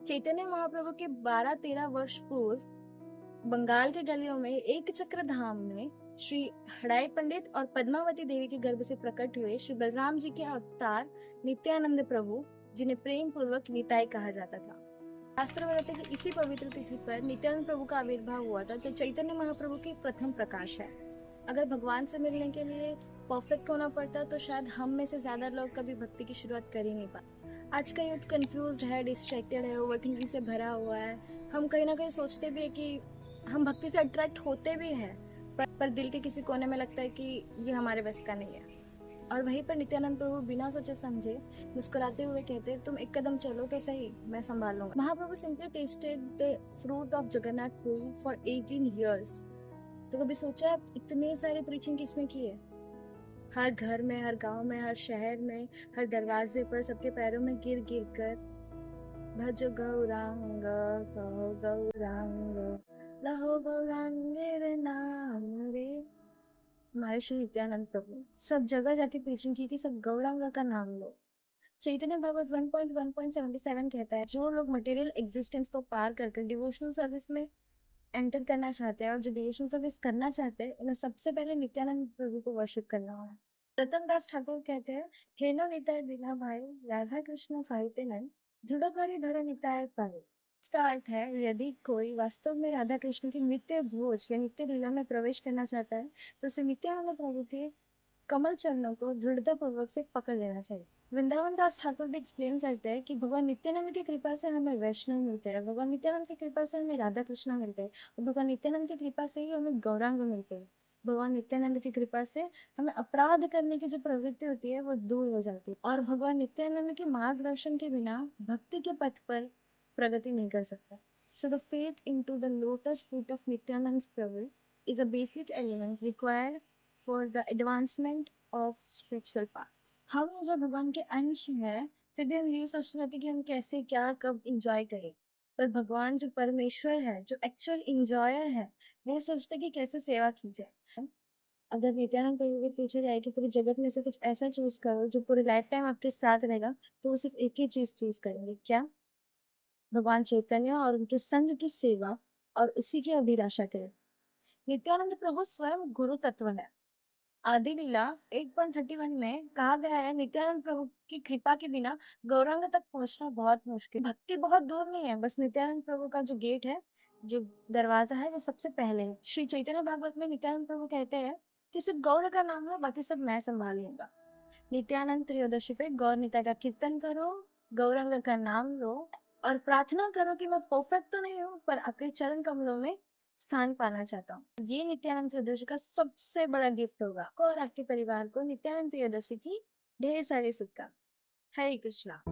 चैतन्य महाप्रभु के 12-13 वर्ष पूर्व बंगाल के गलियों में एक चक्र धाम में श्री हड़ाई पंडित और पद्मावती देवी के गर्भ से प्रकट हुए श्री बलराम जी के अवतार नित्यानंद प्रभु, जिन्हें प्रेम पूर्वक निताई कहा जाता था। शास्त्र बताते कि इसी पवित्र तिथि पर नित्यानंद प्रभु का आविर्भाव हुआ था, जो चैतन्य महाप्रभु की प्रथम प्रकाश है। अगर भगवान से मिलने के लिए परफेक्ट होना पड़ता तो शायद हम में से ज्यादा लोग कभी भक्ति की शुरुआत कर ही नहीं पाते। आज का यूथ कंफ्यूज्ड है, डिस्ट्रैक्टेड है, ओवरथिंकिंग से भरा हुआ है। हम कहीं ना कहीं सोचते भी है कि हम भक्ति से अट्रैक्ट होते भी हैं, पर दिल के किसी कोने में लगता है कि ये हमारे बस का नहीं है। और वहीं पर नित्यानंद प्रभु बिना सोचे समझे मुस्कुराते हुए कहते, तुम एक कदम चलो तो सही, मैं संभाल लूंगा। Mahaprabhu simply tasted the fruit of Jagannathpuri for 18 years। तो कभी सोचा इतने सारे प्रीचिंग किसने किए? हर घर में, हर गांव में, हर शहर में, हर दरवाजे पर, सबके पैरों में गिर गिर कर भज गौरांग कहो गौरांग लहो गौरांगे नाम रे। हमारे श्री नित्यानंद प्रभु सब जगह जाके प्रीचिंग की कि सब गौरांग का नाम लो। चैतन्य भागवत 1.1.77 कहता है, जो लोग मटेरियल एग्जिस्टेंस को पार करके डिवोशनल सर्विस में एंटर करना चाहते हैं और जो डिवोशनल सर्विस करना चाहते हैं, उन्हें सबसे पहले नित्यानंद प्रभु को वर्शिप करना है। रतन दास ठाकुर कहते हैं, हेनो निताय बिना भाई राधा कृष्ण फाइते नन जुड़ा भारी धरा निताय पाए। इसका अर्थ है, यदि कोई वास्तव में राधा कृष्ण की नित्य भोज या नित्य लीला में प्रवेश करना चाहता है तो उसे नित्यानंद प्रभु के कमल चरणों को दृढ़ता पूर्वक से पकड़ लेना चाहिए। वृंदावन दास ठाकुर भी एक्सप्लेन करते हैं कि भगवान नित्यानंद की कृपा से हमें वैष्णव मिलते हैं, भगवान नित्यानंद की कृपा से हमें राधा कृष्ण मिलते हैं, और भगवान नित्यानंद की कृपा से ही हमें गौरांग मिलते हैं। भगवान नित्यानंद की कृपा से हमें अपराध करने की जो प्रवृत्ति होती है वो दूर हो जाती है, और भगवान नित्यानंद के मार्गदर्शन के बिना भक्ति के पथ पर प्रगति नहीं कर सकता। So the faith into the lotus feet of Nityanand Prabhu is a basic element required for the advancement of spiritual path। हम जो भगवान के अंश हैं, फिर भी हम ये सोचते रहते हैं कि हम कैसे क्या कब इंजॉय करें, पर भगवान जो परमेश्वर है, जो एक्चुअल इंजॉयर है, वो सोचते हैं कि कैसे सेवा की जाए। अगर नित्यानंद प्रभु को पूछा जाए कि पूरे जगत में से कुछ ऐसा चूज करो जो पूरे लाइफ टाइम आपके साथ रहेगा, तो वो सिर्फ एक ही चीज चूज करेंगे, क्या? भगवान चैतन्य और उनके संग की सेवा और उसी की अभिलाषा करें। नित्यानंद प्रभु स्वयं गुरु तत्व है। आदि लीला 8.31 में कहा गया है, नित्यानंद प्रभु की कृपा के बिना गौरांग तक पहुंचना बहुत मुश्किल। भक्ति बहुत दूर नहीं है, बस नित्यानंद प्रभु का जो गेट है, जो दरवाजा है, वो सबसे पहले है। श्री चैतन्य भागवत में नित्यानंद प्रभु कहते हैं कि सिर्फ गौर का नाम लो, बाकी सब मैं संभाल लूंगा। नित्यानंद त्रयोदशी पे गौर निताय का कीर्तन करो, गौरांग का नाम लो और प्रार्थना करो कि मैं परफेक्ट तो नहीं हूँ, पर आपके चरण कमलों में स्थान पाना चाहता हूँ। ये नित्यानंद त्रयोदशी का सबसे बड़ा गिफ्ट होगा, आपको और आपके परिवार को नित्यानंद त्रयोदशी की ढेर सारी शुभकामनाएं। हरे कृष्णा।